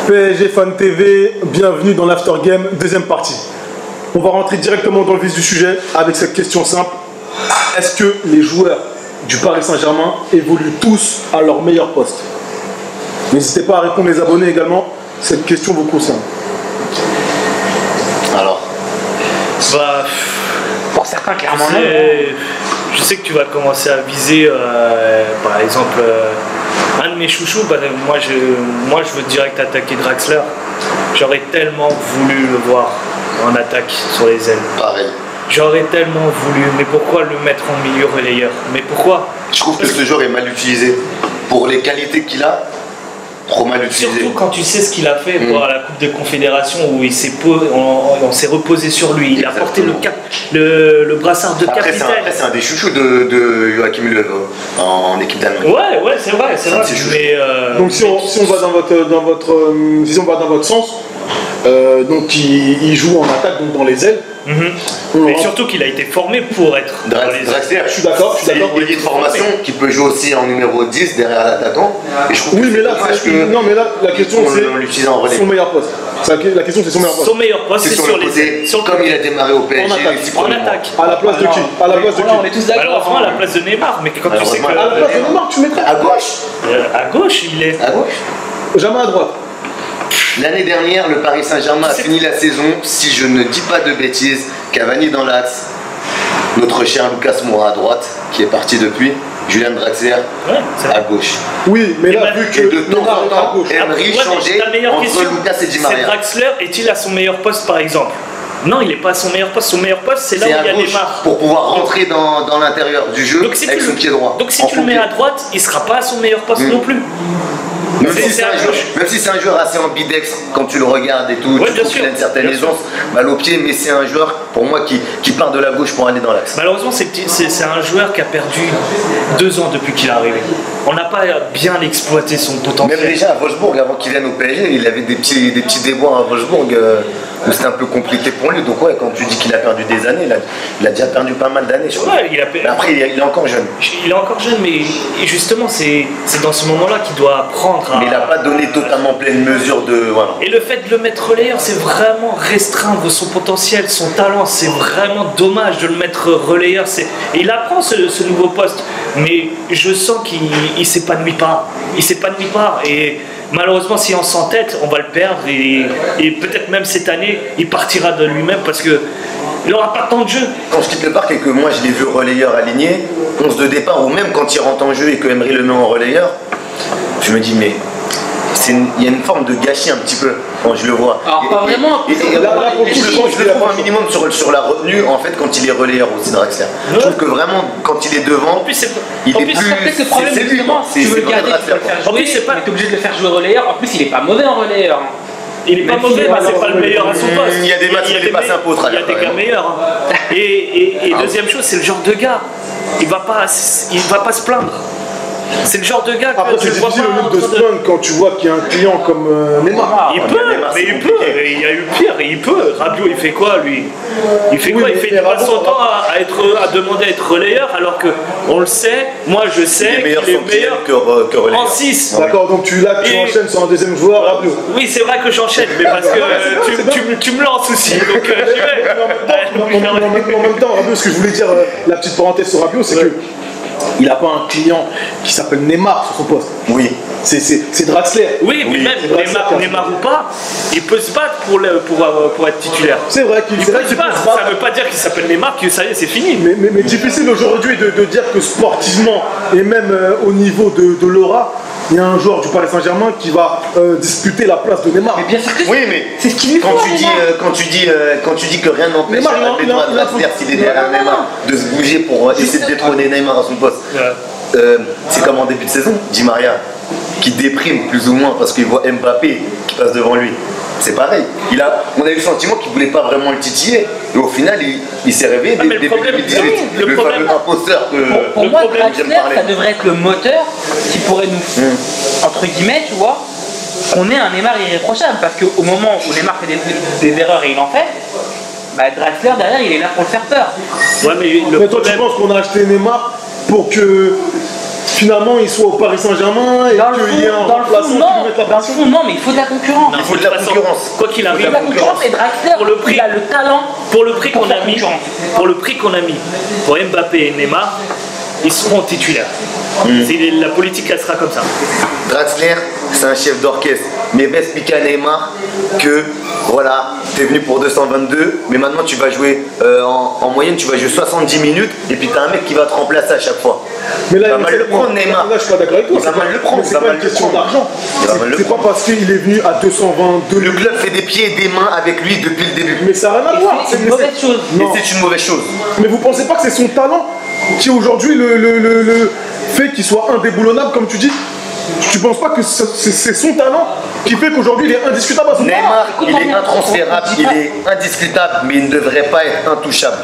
PSG Fan TV, bienvenue dans l'After Game, deuxième partie. On va rentrer directement dans le vif du sujet avec cette question simple. Est-ce que les joueurs du Paris Saint-Germain évoluent tous à leur meilleur poste? N'hésitez pas à répondre les abonnés également, cette question vous concerne. Alors pour certains, clairement non. Je sais que tu vas commencer à viser, par exemple, un de mes chouchous. Moi, je veux direct attaquer Draxler. J'aurais tellement voulu le voir en attaque sur les ailes. pareil. J'aurais tellement voulu, mais pourquoi le mettre en milieu relayeur? Mais pourquoi? Je trouve que ce joueur est mal utilisé. Pour les qualités qu'il a, trop mal utilisé. Surtout quand tu sais ce qu'il a fait pour la Coupe des Confédérations où on s'est reposé sur lui. Il a porté le brassard de capitaine. Après, c'est un des chouchous de Joachim Löw en équipe d'Allemagne. Ouais, c'est vrai. Mais, donc si on va dans votre sens, donc il joue en attaque, donc dans les ailes. Mais surtout qu'il a été formé pour être dans les ailes. Draxler, Je suis d'accord. c'est une de formation qui peut jouer aussi en numéro 10 derrière l'attaquant. Et je trouve Oui, que mais là, non, mais là, la question c'est l'utiliser en relais. son meilleur poste. La question c'est son meilleur poste. Son meilleur poste, c'est sur les ailes. Comme il a démarré au PSG, En attaque. À la place de qui? À la place de qui? On est tous d'accord. Malheureusement, à la place de Neymar, mais quand tu sais que. À la place de Neymar, tu mettrais À gauche. À gauche, il est. À gauche. jamais à droite. L'année dernière, le Paris Saint-Germain a fini la saison, si je ne dis pas de bêtises, Cavani dans l'axe, notre cher Lucas Moura à droite, qui est parti depuis, Julian Draxler à gauche. Oui, mais là, vu que Et de temps Neymar en est à temps, gauche. Emery changeait entre Lucas et Di C'est Maria. Draxler, est-il à son meilleur poste par exemple? Non, il n'est pas à son meilleur poste. Son meilleur poste, c'est là où C'est il y à a gauche Neymar. pour pouvoir rentrer dans l'intérieur du jeu avec son pied droit. Donc si tu le mets à droite, il ne sera pas à son meilleur poste non plus. Même si c'est un joueur assez ambidextre quand tu le regardes et tout, tu trouves qu'il a une certaine aisance, mal au pied, mais c'est un joueur pour moi qui part de la gauche pour aller dans l'axe. Malheureusement, c'est un joueur qui a perdu 2 ans depuis qu'il est arrivé. On n'a pas bien exploité son potentiel. Même déjà à Wolfsburg, avant qu'il vienne au PSG, il avait des petits déboires à Wolfsburg où c'était un peu compliqué pour lui. Donc ouais, quand tu dis qu'il a perdu des années, il a déjà perdu pas mal d'années. Mais après, il est encore jeune. Il est encore jeune, mais justement, c'est dans ce moment-là qu'il doit apprendre à... Mais il n'a pas donné totalement pleine mesure de... Voilà. Et le fait de le mettre relayeur, c'est vraiment restreindre son potentiel, son talent. C'est vraiment dommage de le mettre relayeur. Et il apprend ce nouveau poste, mais je sens qu'il ne s'épanouit pas. Il s'épanouit pas. Et malheureusement, si on s'entête, on va le perdre. Et peut-être même cette année, il partira de lui-même parce qu'il n'aura pas tant de jeu. Quand je quitte le parc et que moi je l'ai vu relayeur aligné, 11 de départ, ou même quand il rentre en jeu et que Emery le met en relayeur, je me dis mais il y a une forme de gâchis un petit peu quand je le vois. Alors pas vraiment. Je le trouve un minimum sur la retenue en fait quand il est relayeur aussi Draxler. Je trouve que vraiment quand il est devant, il est plus... Peut-être le problème justement, tu veux le garder, tu veux le faire jouer, mais t'es obligé de le faire jouer relayeur. En plus il est pas mauvais en relayeur. Il n'est pas mauvais, mais c'est pas le meilleur à son poste. Il y a des matchs, il est passé un peu au travers. Il y a des gars meilleurs. Et deuxième chose, c'est le genre de gars. Il va pas se plaindre. C'est le genre de gars après, que tu c'est vois difficile pas de se plaindre quand tu vois qu'il y a un client comme Neymar. Il peut, mais il peut. Il y a eu pire, il peut. Rabiot, il fait quoi lui? Il fait quoi? Il passe son temps à demander à être relayeur alors que on le sait. Moi, je sais qu'il est meilleur que relayeur. en 6. D'accord, donc tu enchaînes sur un deuxième joueur, Rabiot. Oui, c'est vrai que j'enchaîne, mais parce que tu me lances aussi. Donc j'y vais. En même temps, Rabiot, ce que je voulais dire, la petite parenthèse sur Rabiot, c'est que il n'a pas un client qui s'appelle Neymar sur son poste. Oui. C'est Draxler. Oui, mais même Neymar ou pas, il peut se battre pour être titulaire. C'est vrai qu'il peut se battre. Ça ne veut pas dire qu'il s'appelle Neymar, que ça y est, c'est fini. Mais difficile aujourd'hui de dire que sportivement et même au niveau de l'aura, il y a un joueur du Paris Saint-Germain qui va disputer la place de Neymar. Mais bien sûr que oui, mais c'est ce qu'il lui faut. Quand tu dis que rien n'empêche Draxler, s'il est derrière Neymar, de se bouger pour essayer de détrôner Neymar à son poste. C'est comme en début de saison, Di Maria, qui déprime plus ou moins parce qu'il voit Mbappé qui passe devant lui. C'est pareil. On a eu le sentiment qu'il ne voulait pas vraiment le titiller. Et au final, il s'est réveillé début 2018. Le fameux imposteur que pour moi, Draxler, ça devrait être le moteur qui pourrait nous, entre guillemets, tu vois, qu'on ait un Neymar irréprochable. Parce qu'au moment où Neymar fait des erreurs et il en fait, bah, Draxler derrière, il est là pour le faire peur. Ouais, mais toi, tu penses qu'on a acheté Neymar pour que finalement il soit au Paris Saint-Germain et qu'il y ait un remplaçant qui lui mette la pression? Non, mais il faut de la concurrence. Il faut de la concurrence. Quoi qu'il arrive, La concurrence et Draxler, il a le talent. pour le prix qu'on a mis, pour Mbappé et Neymar, ils seront titulaires. La politique, elle sera comme ça. Draxler, c'est un chef d'orchestre. Mais va expliquer à Neymar que voilà, t'es venu pour 222, mais maintenant tu vas jouer en moyenne, tu vas jouer 70 minutes et puis t'as un mec qui va te remplacer à chaque fois. Mais là, il va mal le prendre, Neymar. Là, je suis pas d'accord avec toi. Il va mal le prendre. C'est pas une question d'argent. C'est pas parce qu'il est venu à 222. Le club fait des pieds et des mains avec lui depuis le début. Mais ça n'a rien à voir. C'est une mauvaise chose. Et c'est une mauvaise chose. Mais vous pensez pas que c'est son talent qui aujourd'hui le fait qu'il soit indéboulonnable, comme tu dis? Tu penses pas que c'est son talent qui fait qu'aujourd'hui il est indiscutable à son Neymar, il est intransférable, il est indiscutable, mais il ne devrait pas être intouchable.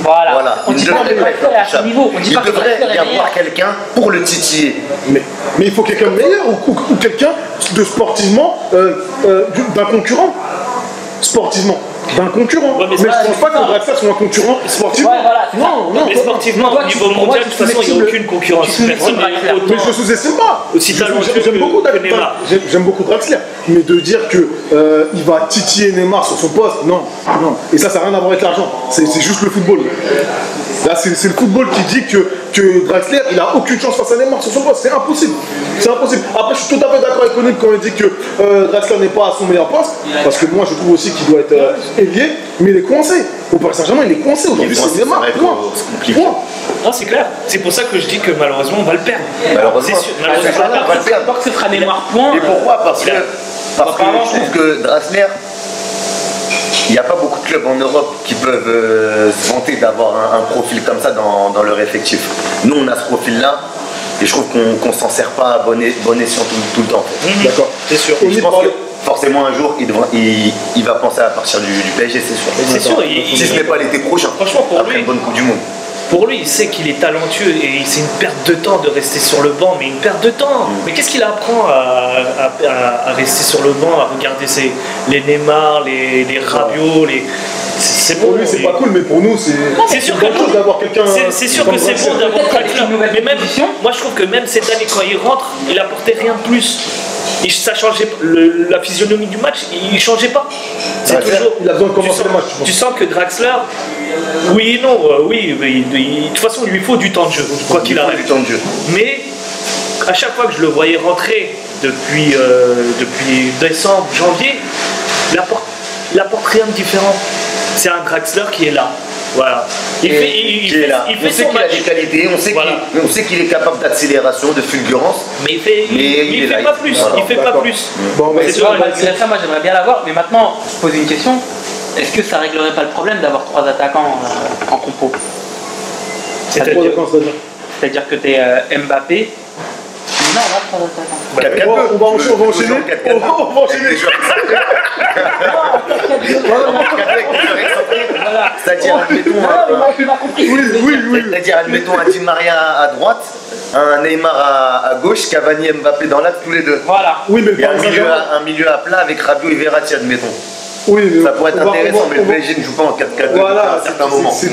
Voilà. Il ne devrait pas être intouchable. Il devrait y avoir avoir quelqu'un pour le titiller. Mais il faut quelqu'un de meilleur ou quelqu'un de sportivement, d'un concurrent. Sportivement. D'un concurrent. Ouais, mais je pense pas que Draxler soit un concurrent sportivement. Ouais, voilà, c'est non. Mais sportivement, au niveau mondial, de toute façon, il n'y a aucune concurrence. Personne n'est autant. Mais je sous-estime pas. Aussi talentueux J'aime beaucoup que Neymar. J'aime beaucoup Draxler. Mais de dire que il va titiller Neymar sur son poste, non. Et ça n'a rien à voir avec l'argent. C'est juste le football. Là, c'est le football qui dit que Draxler, il a aucune chance face à Neymar sur son poste. C'est impossible. C'est impossible. Après, je suis tout à fait d'accord avec Connie quand il dit que Draxler n'est pas à son meilleur poste. Parce que moi, je trouve aussi qu'il doit être ailier. Mais il est coincé. Au Paris Saint-Germain, il est coincé. Aujourd'hui, c'est Neymar. Non, c'est clair. C'est pour ça que je dis que malheureusement, on va le perdre. Malheureusement, Malheureusement, on va le perdre. que ce sera Neymar point. Et pourquoi? Parce que je trouve que Draxler, il n'y a pas beaucoup de clubs en Europe qui peuvent se vanter d'avoir un profil comme ça dans leur effectif. Nous, on a ce profil-là. Et je trouve qu'on s'en sert pas à bon escient tout le temps. D'accord. C'est sûr. Et je pense que forcément un jour il va penser à partir du PSG, c'est sûr. C'est sûr. Si ce n'est pas l'été prochain. Franchement, pour après lui, une bonne Coupe du Monde. Pour lui, il sait qu'il est talentueux et c'est une perte de temps de rester sur le banc, mais une perte de temps. Mais qu'est-ce qu'il apprend à rester sur le banc, à regarder les Neymar, les Rabiot, c'est Pour lui, c'est pas cool, mais pour nous, c'est sûr une bonne chose d'avoir quelqu'un. C'est sûr que c'est bon d'avoir Draxler. Mais même, moi je trouve que même cette année, quand il rentre, il apportait rien de plus. Ça changeait la physionomie du match, il changeait pas. C'est toujours. Il a besoin de commencer le match. Tu sens que Draxler, oui et non, oui, mais de toute façon, il lui faut du temps de jeu, quoi qu'il arrive. Du temps de jeu. Mais à chaque fois que je le voyais rentrer depuis décembre, janvier, il apporte rien de différent. C'est un Draxler qui est là. Voilà. Il fait on sait qu'il a des qualités, on sait qu'il est capable d'accélération, de fulgurance. Mais il fait pas plus. Il fait pas plus. Bon, Malgré ça, moi j'aimerais bien l'avoir. Mais maintenant, je pose une question. Est-ce que ça réglerait pas le problème d'avoir 3 attaquants en compo? C'est-à-dire que tu es Mbappé. Non, on a 3 attaquants. On va enchaîner. On va enchaîner. C'est-à-dire, admettons un Di Maria à droite, un Neymar à gauche, Cavani et Mbappé dans l'axe, tous les deux. Voilà. Oui, mais et un milieu à plat avec Rabiot et Verratti, admettons. Oui, mais ça pourrait être intéressant, mais le PSG ne joue pas en 4-4-2 à un certain moment. C'est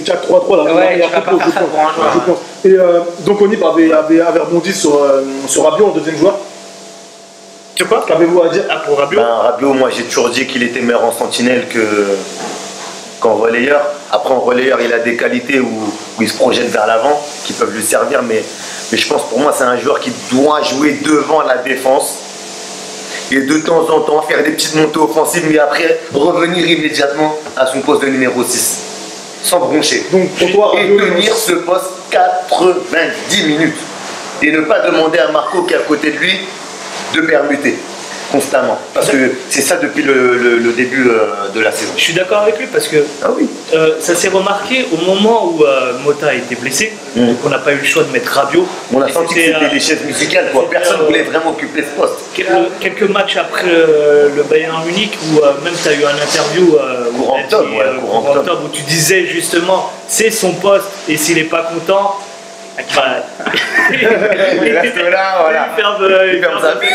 4-3-3 là. Ouais, tu vas pas faire ça pour un joueur. Je pense. Et donc Onip avait rebondi sur Rabiot en deuxième joueur. Tu sais quoi? Qu'avez-vous à dire? Pour Rabiot? Rabiot, moi j'ai toujours dit qu'il était meilleur en sentinelle qu'en relayeur. Après en relayeur, il a des qualités où il se projette vers l'avant, qui peuvent lui servir, mais je pense pour moi c'est un joueur qui doit jouer devant la défense. Et de temps en temps faire des petites montées offensives, mais après revenir immédiatement à son poste de numéro 6. Sans broncher. Donc pour toi, et tenir ce poste 90 minutes. Et ne pas demander à Marco qui est à côté de lui de permuter constamment. Parce que c'est ça depuis le début de la saison. Je suis d'accord avec lui parce que ça s'est remarqué au moment où Mota a été blessé. Donc on n'a pas eu le choix de mettre Rabiot. On a senti que c'était des chaises musicales. Personne ne voulait vraiment occuper ce poste. Quelques matchs après le Bayern Munich où même tu as eu un interview courant octobre où tu disais justement c'est son poste et s'il n'est pas content, il reste là, voilà. Il ferme sa vie.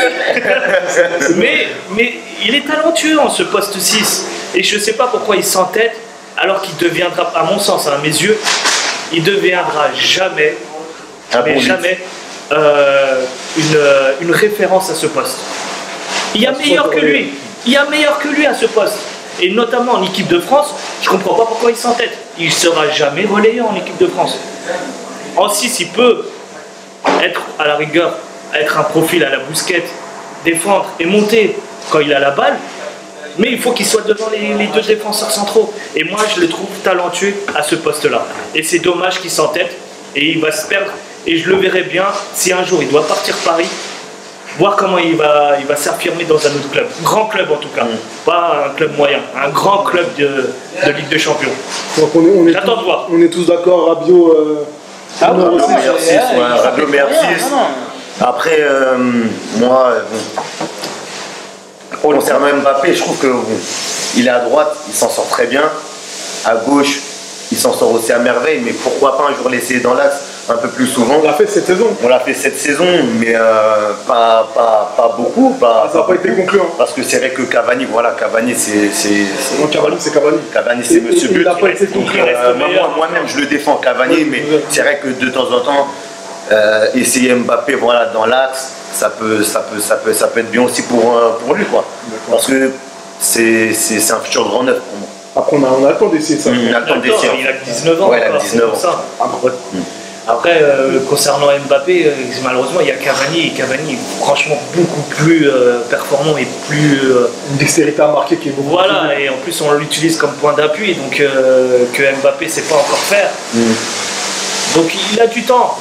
mais il est talentueux en ce poste 6 et je ne sais pas pourquoi il s'entête alors qu'il deviendra, à mon sens, à mes yeux, il ne deviendra jamais mais jamais une référence à ce poste. Il y a meilleur que lui. Il y a meilleur que lui à ce poste. Et notamment en équipe de France, je ne comprends pas pourquoi il s'entête. Il ne sera jamais relayé en équipe de France. En 6, il peut être à la rigueur, être un profil à la Bousquet, défendre et monter quand il a la balle. Mais il faut qu'il soit devant les deux défenseurs centraux. Et moi, je le trouve talentueux à ce poste-là. Et c'est dommage qu'il s'entête et il va se perdre. Et je le verrai bien si un jour il doit partir Paris, voir comment il va s'affirmer dans un autre club. Grand club en tout cas, pas un club moyen, un grand club de Ligue des Champions. J'attends de voir. On est tous d'accord, Rabiot. Rabiot meilleur 6. Après, moi, concernant Mbappé, je trouve qu'il est à droite, il s'en sort très bien. À gauche, il s'en sort aussi à merveille, mais pourquoi pas un jour l'essayer dans l'axe un peu plus souvent. On l'a fait cette saison. On l'a fait cette saison, mais pas beaucoup. Ça n'a pas été concluant. Parce que c'est vrai que Cavani, c'est... Non, Cavani, c'est Cavani. Cavani, c'est Monsieur But. Il n'a pas été concluant. Moi-même, je le défends, Cavani, mais c'est vrai que de temps en temps, essayer Mbappé dans l'axe, ça peut être bien aussi pour lui, quoi. Parce que c'est un futur grand neuf pour moi. Après, on a le temps d'essayer ça. Il a 19 ans. Ouais, il a 19 ans. Après, concernant Mbappé, malheureusement, il y a Cavani. Et Cavani est franchement beaucoup plus performant et plus... Une dextérité à marquer qui est beaucoup plus... Voilà, et en plus, on l'utilise comme point d'appui, donc que Mbappé ne sait pas encore faire. Donc il a du temps,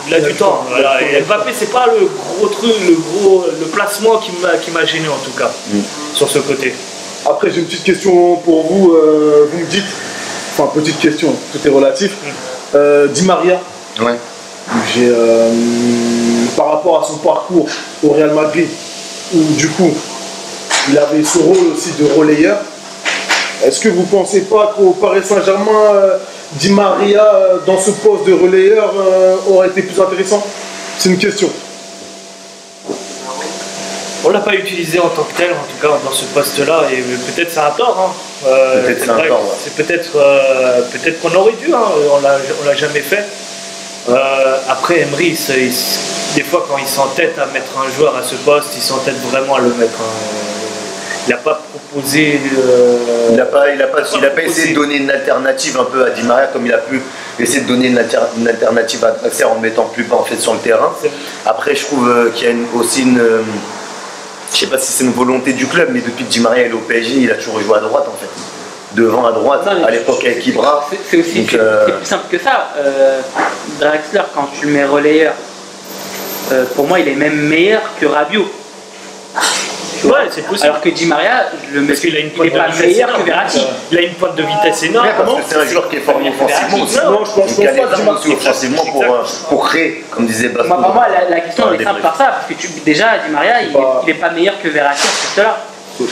Voilà. Et Mbappé, c'est pas le gros truc, le placement qui m'a gêné en tout cas, sur ce côté. Après, j'ai une petite question pour vous. Vous me dites, enfin, petite question, tout est relatif. Di Maria, ouais. Par rapport à son parcours au Real Madrid, où du coup, il avait ce rôle aussi de relayeur, est-ce que vous ne pensez pas qu'au Paris Saint-Germain, Di Maria, dans ce poste de relayeur, aurait été plus intéressant? C'est une question. On ne l'a pas utilisé en tant que tel, en tout cas dans ce poste-là, et peut-être ça a tort. Peut-être c'est un tort. Ouais. C'est peut-être qu'on aurait dû, on l'a jamais fait. Après, Emery, des fois quand il s'entête à mettre un joueur à ce poste, il s'entête vraiment à le mettre. Il n'a pas proposé. Il n'a pas essayé de donner une alternative un peu à Di Maria, comme il a pu essayer de donner une alternative à Draxler en mettant plus bas en fait sur le terrain. Après, je trouve qu'il y a aussi une. Je ne sais pas si c'est une volonté du club, mais depuis que Di Maria est au PSG, il a toujours joué à droite en fait. Devant à droite, à l'époque avec Ibra. C'est aussi plus simple que ça. Draxler, quand tu le mets relayeur, pour moi, il est même meilleur que Rabiot. Ouais, c'est possible. Alors que Di Maria, je le mets. Parce qu'il a une pointe de vitesse meilleur que Verratti. Il a une pointe de vitesse énorme. Ouais, parce que c'est un joueur qui est formé offensivement aussi. Non, je pense pas que Di Maria aussi offensivement pour créer, comme disait Blasco. Pour moi, la question elle est simple par ça, parce que déjà, Di Maria, il n'est pas meilleur que Verratti à ce là.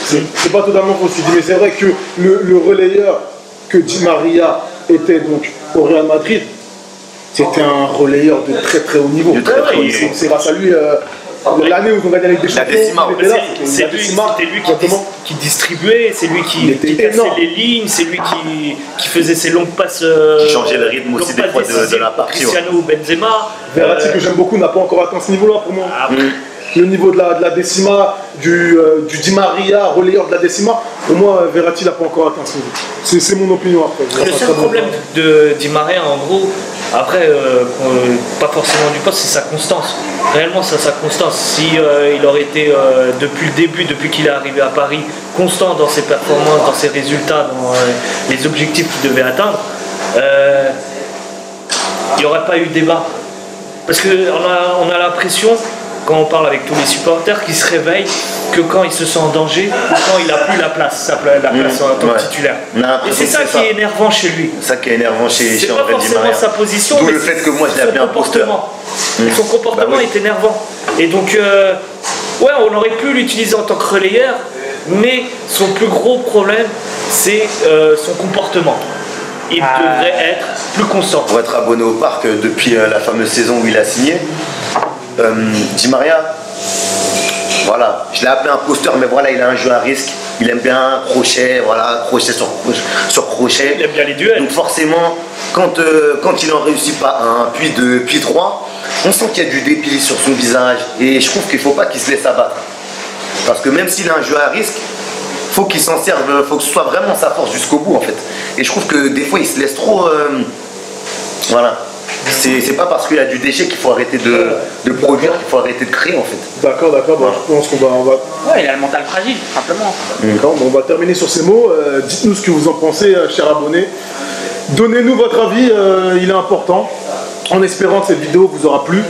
C'est pas totalement faux, mais c'est vrai que le relayeur que Di Maria était donc au Real Madrid, c'était un relayeur de très très haut niveau. C'est grâce à lui. L'année où on gagne avec des champions, c'était lui qui distribuait, c'est lui qui cassait les lignes, c'est lui qui faisait ses longues passes. Qui changeait le rythme aussi des fois de la partie. Cristiano ou Benzema. Verratti que j'aime beaucoup n'a pas encore atteint ce niveau-là pour moi. Le niveau de la décima, du Di Maria, relayeur de la décima, pour moi, Verratti n'a pas encore atteint ce niveau. C'est mon opinion après. Le seul problème de Di Maria, en gros, après, pas forcément du poste, c'est sa constance. Réellement, c'est sa constance. Si il aurait été, depuis le début, depuis qu'il est arrivé à Paris, constant dans ses performances, dans ses résultats, dans les objectifs qu'il devait atteindre, il n'y aurait pas eu de débat. Parce qu'on a l'impression, quand on parle avec tous les supporters, qui se réveillent que quand il se sent en danger ou quand il n'a plus la place en tant que titulaire. Et c'est ça qui est énervant chez lui. C'est ça qui est énervant chez C'est pas forcément sa position, mais le fait que moi je l'ai appelé un posteur. Son comportement est énervant. Et donc, on aurait pu l'utiliser en tant que relayeur, mais son plus gros problème, c'est son comportement. Il devrait être plus constant. Pour être abonné au parc depuis la fameuse saison où il a signé, Di Maria, voilà, je l'ai appelé un posteur, mais voilà, il a un jeu à risque. Il aime bien crochet, voilà, crochet sur crochet. Il aime bien les duels. Donc forcément, quand il n'en réussit pas un, puis deux, puis trois, On sent qu'il y a du dépit sur son visage. Et je trouve qu'il ne faut pas qu'il se laisse abattre. Parce que même s'il a un jeu à risque, faut qu'il s'en serve, faut que ce soit vraiment sa force jusqu'au bout en fait. Et je trouve que des fois il se laisse trop. Voilà. C'est pas parce qu'il y a du déchet qu'il faut arrêter de produire, qu'il faut arrêter de créer en fait. D'accord, bon, je pense qu'on va. Ouais, il a le mental fragile, tout simplement. D'accord, bon, on va terminer sur ces mots. Dites-nous ce que vous en pensez, chers abonnés. Donnez-nous votre avis, il est important. En espérant que cette vidéo vous aura plu.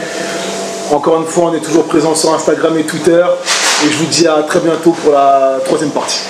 Encore une fois, on est toujours présent sur Instagram et Twitter. Et je vous dis à très bientôt pour la 3e partie.